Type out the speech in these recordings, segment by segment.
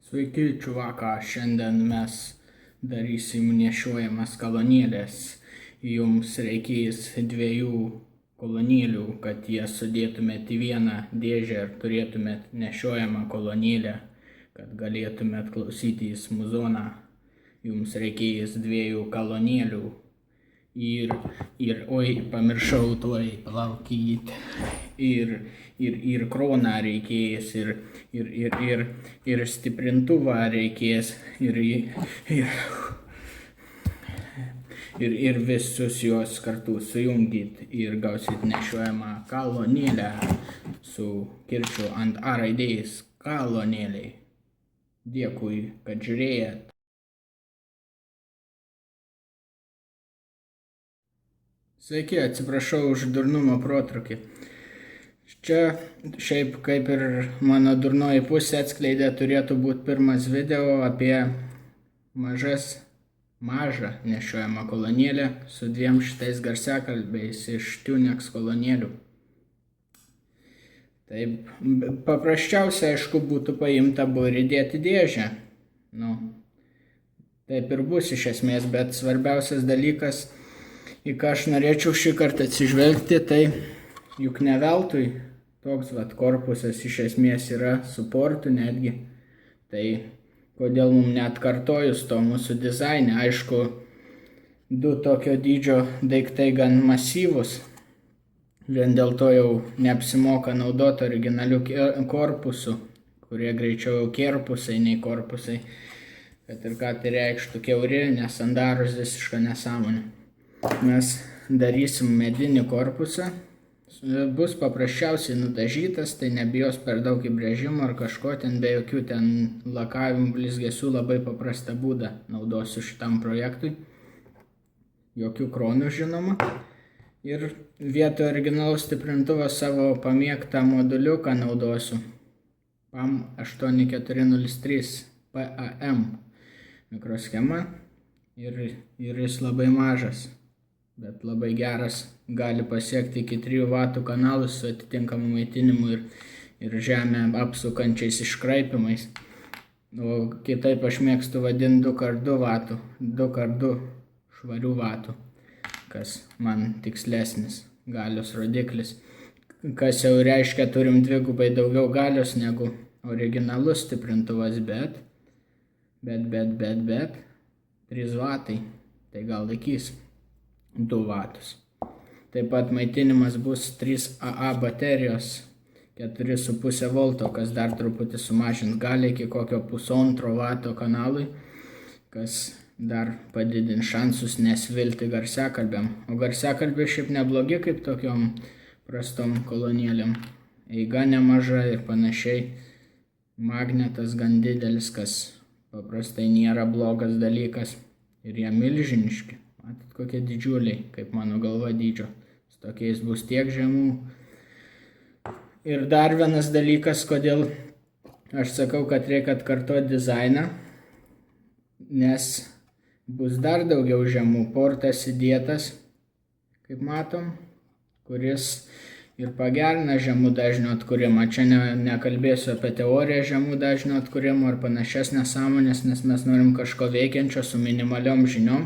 Sveiki, čuvaka, šiandien mes darysim nešiojamas kolonėlės. Jums reikės 2 kolonėlių, kad jas sudėtumėt į vieną dėžę ir turėtumėt nešiojamą kolonėlę, kad galėtumėt klausytis muzoną. Jums reikės 2 kolonėlių. Oi, pamiršau tuoj, palaukit. Ir kroną reikės, ir stiprintuvą reikės, ir visus juos kartu sujungit ir gausit nešiojamą kolonėlę su kirčiu ant A raidės kolonėlė. Dėkui, kad žiūrėjot. Sveiki, atsiprašau už durnumo protrūkį. Čia šiaip kaip ir mano durnoji pusė atskleidė, turėtų būti pirmas video apie mažą nešiojamą kolonėlę su 2 šitais garsiakalbiais iš Tunex kolonėlių. Taip, paprasčiausia, aišku, būtų paimta ir įdėti dėžę. Taip ir bus iš esmės, bet svarbiausias dalykas, į ką aš norėčiau šį kartą atsižvelgti, tai juk ne veltui toks korpusas iš esmės yra su portu netgi. Tai kodėl mums neatkartojus to mūsų dizaine, aišku, 2 tokio dydžio daiktai gan masyvus. Vien dėl to jau neapsimoka naudoti originalių korpusų, kurie greičiau kerpusai nei korpusai. Kad ir ką tai reikštų kiauri, nesandarus visiška nesąmonė. Mes darysim medinį korpusą, bus paprasčiausiai nudažytas, tai nebijos per daug įbrėžimo ar kažko, ten be jokių lakavimų, blizgesių, labai paprastą būdą naudosiu šitam projektui. Jokių kronų žinoma. Ir vietoj originalaus stiprintuvo savo pamėgtą moduliuką naudosiu. PAM 8403 PAM mikroschema ir jis labai mažas, bet labai geras, gali pasiekti iki 3 W kanalus su atitinkamu maitinimu ir žemę apsukančiais iškraipimais. O kitaip aš mėgstu vadinti 2x2 W, 2x2 švarių vatų, kas man tikslesnis galios rodiklis. Kas jau reiškia, turim 2x daugiau galios negu originalus stiprintuvas, bet 3 W, tai gal laikys 2 W. Taip pat maitinimas bus 3 AA baterijos, 4,5 V, kas dar truputį sumažins galią iki kokio 1,5 W kanalui, kas dar padidins šansus nesvilti garsiakalbiam. O garsiakalbiai šiaip neblogi kaip tokiom prastom kolonėlėm. Eiga nemaža ir panašiai. Magnetas gan didelis, kas paprastai nėra blogas dalykas. Ir jie milžiniški. Matot, kokie didžiuliai, kaip mano galva dydžio. Su tokiais bus tiek žemų. Ir dar vienas dalykas, kodėl aš sakau, kad reikia atkartoti dizainą, nes bus dar daugiau žemų. Portas įdėtas, kaip matom, kuris ir pagerina žemų dažnių atkūrimą. Čia nekalbėsiu apie teoriją žemų dažnių atkūrimo ar panašias nesąmonės, nes mes norim kažko veikiančio su minimaliom žiniom.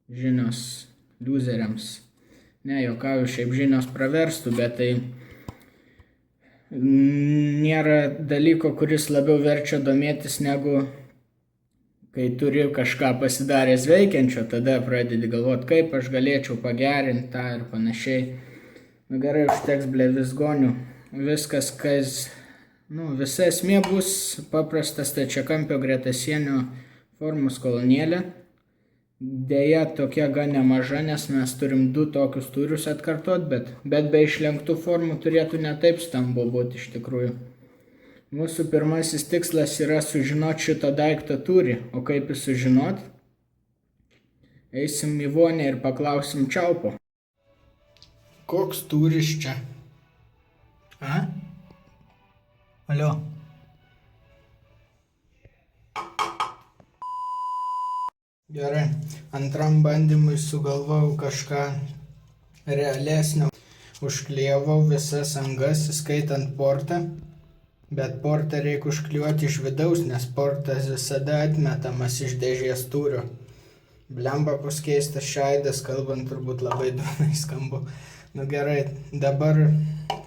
Žinios lūzeriams. Ne, juokauju, šiaip žinios praverstų, bet tai nėra dalyko, kuris labiau verčia domėtis negu kai turi kažką pasidaręs veikiančio, tada pradedi galvoti, kaip aš galėčiau pagerinti tą ir panašiai. Gerai, užteks blevizgonių. Viskas, visa esmė bus paprastas stačiakampio gretasienio formos kolonėlė. Deja, tokia gan nemaža, nes mes turim 2 tokius tūrius atkartot, bet be išlenktų formų turėtų netaip stambu būti iš tikrųjų. Mūsų pirmasis tikslas yra sužinoti šito daikto tūrį, o kaip jį sužinot? Eisim į vonę ir paklausim čiaupo. Koks tūris čia? Alio? Gerai, antram bandymui sugalvojau kažką realesnio. Užklijavau visas angas, įskaitant portą. Bet portą reikia užklijuoti iš vidaus, nes portas visada atmetamas iš dėžės tūrio. Blemba bus keistas šaidas, kalbant turbūt labai durnai skambu. Nu gerai, dabar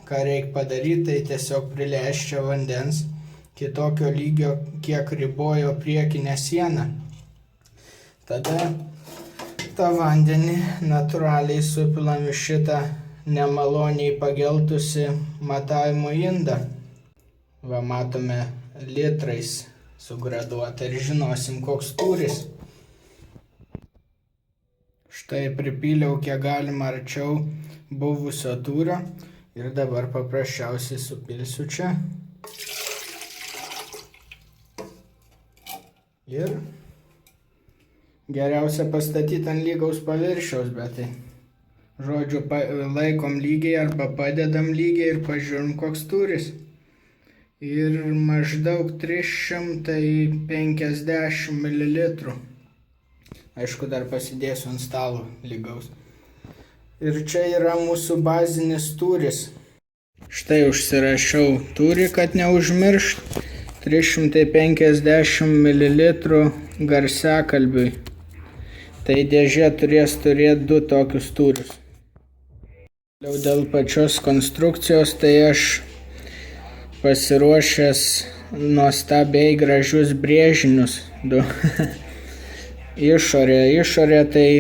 ką reikia padaryti, tai tiesiog prileisti čia vandens kitokio lygio, kiek ribojo priekinę sieną. Tada tą vandenį natūraliai supilam į šitą nemaloniai pageltusi matavimo indą. Va matome litrais sugraduota ir žinosim, koks tūris. Štai pripyliau kiek galima arčiau buvusio tūrio ir dabar paprasčiausiai supilsiu čia. Ir geriausia pastatyti ant lygaus paviršiaus, bet tai, žodžiu, laikom lygiai arba padedam lygiai ir pažiūrim, koks tūris. Ir maždaug 350 ml. Aišku, dar pasidėsiu ant stalo lygaus. Ir čia yra mūsų bazinis tūris. Štai užsirašiau tūrį, kad neužmiršt. 350 ml garsiakalbiui. Tai dėžė turės turėti 2 tokius tūrius. Dėl pačios konstrukcijos, tai aš pasiruošęs nuostabiai gražius brėžinius. Išorė tai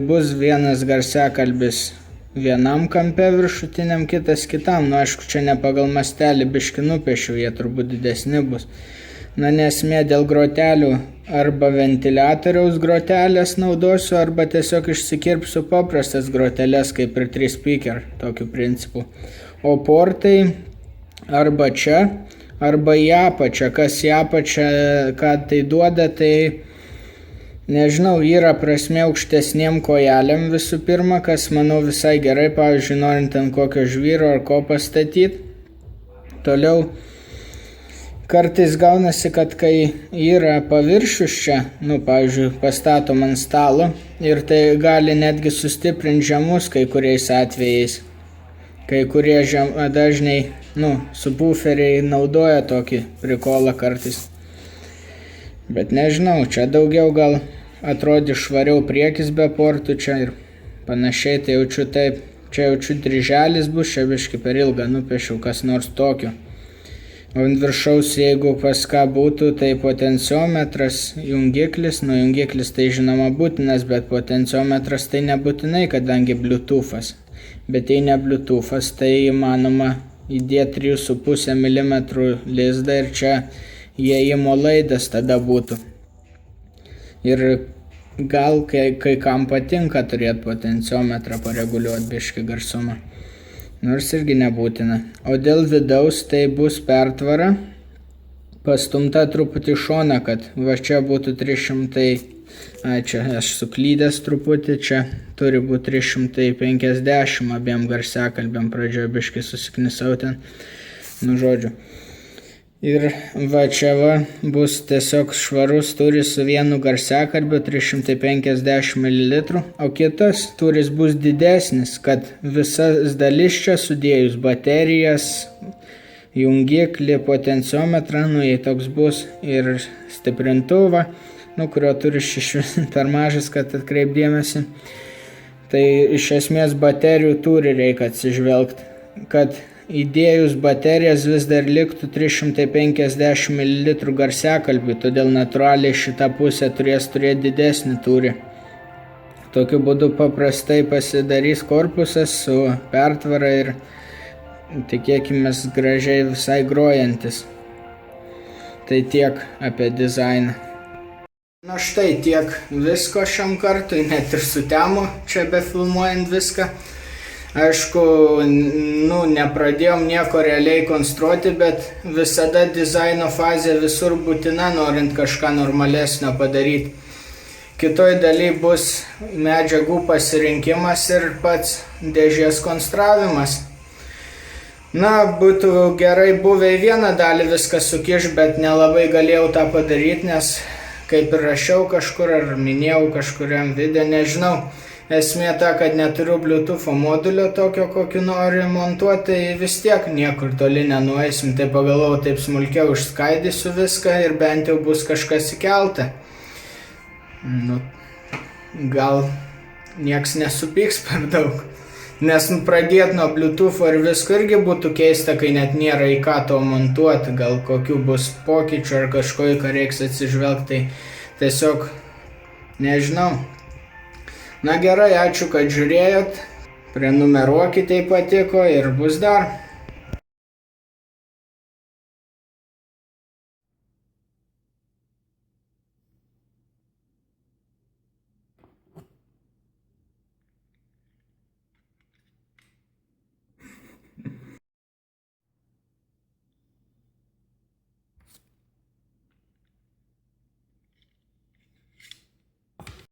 bus vienas garsiakalbis vienam kampe viršutiniam, kitas kitam. Nu, aišku, čia ne pagal mastelį biškį nupiešiau, jie turbūt didesni bus. Na, nesmė dėl grotelių arba ventiliatoriaus grotelės naudosiu, arba tiesiog išsikirpsiu paprastas groteles, kaip ir 3 speaker, tokiu principu. O portai arba čia, arba į apačią. Kas į apačią, ką tai duoda, tai nežinau, yra prasmė aukštesniem kojelėm visų pirma, kas manau visai gerai, pavyzdžiui, norint ant kokio žvyro ar ko pastatyti. Toliau, kartais gaunasi, kad kai yra paviršius čia, pavyzdžiui, pastatom ant stalo ir tai gali netgi sustiprinti žemus kai kuriais atvejais. Kai kurie dažnai, subwooferiai naudoja tokį prikolą kartais. Bet nežinau, čia daugiau gal atrodys švariau priekis be portų čia ir panašiai, tai jaučiu taip. Čia jaučiu dryželis bus, čia biškį per ilgą nupiešiau kas nors tokio. O ant viršaus, jeigu pas ką būtų, tai potenciometras, jungiklis. Jungiklis tai žinoma būtinas, bet potenciometras tai nebūtinai, kadangi Bluetooth'as. Bet jei ne Bluetooth'as, tai įmanoma įdėti 3,5 mm lizdą ir čia įėjimo laidas tada būtų. Ir gal kai kam patinka turėti potenciometrą, pareguliuoti biškį garsumą. Nors irgi nebūtina. O dėl vidaus tai bus pertvara pastumta truputį šoną, kad va čia būtų 300. Čia aš suklydęs truputį, čia turi būti 350 abiem garsiakalbėm, pradžioje biškai susiknisau ten, žodžiu. Ir va čia bus tiesiog švarus tūris su vienu garsiakalbiu 350 ml, o kitas tūris bus didesnis, kad visas dalis čia sudėjus baterijas, jungiklį, potenciometrą, jei toks bus, ir stiprintuvą, kurio turi per mažas, kad atkreipdėmėsi. Tai iš esmės baterijų turi reikia atsižvelgti, kad įdėjus baterijas vis dar liktų 350 ml garsiakalbių, todėl natūraliai šitą pusę turės turėti didesnį tūrį. Tokiu būdu paprastai pasidarys korpusas su pertvara ir tikėkime gražiai visai grojantis. Tai tiek apie dizainą. Na štai tiek visko šiam kartui, net ir sutemo čia befilmuojant viską. Aišku, nepradėjom nieko realiai konstruoti, bet visada dizaino fazė visur būtina, norint kažką normalesnio padaryti. Kitoj daly bus medžiagų pasirinkimas ir pats dėžės konstravimas. Būtų gerai buvę į vieną dalį viską sukišti, bet nelabai galėjau tą padaryti, nes kaip ir rašiau kažkur ar minėjau kažkuriam video, nežinau, esmė ta, kad neturiu Bluetooth modulio tokio, kokį noriu montuoti, tai vis tiek niekur toli nenueisim. Tai pagalvojau, taip smulkiau išskaidysiu viską ir bent jau bus kažkas įkelta. Gal nieks nesupyks per daug. Nes pradėti nuo Bluetooth ir visko irgi būtų keista, kai net nėra į ką to montuoti. Gal kokių bus pokyčių ar kažko, į ką reiks atsižvelgti. Tai tiesiog nežinau. Na gerai, ačiū, kad žiūrėjot. Prenumeruokite, jei patiko ir bus dar.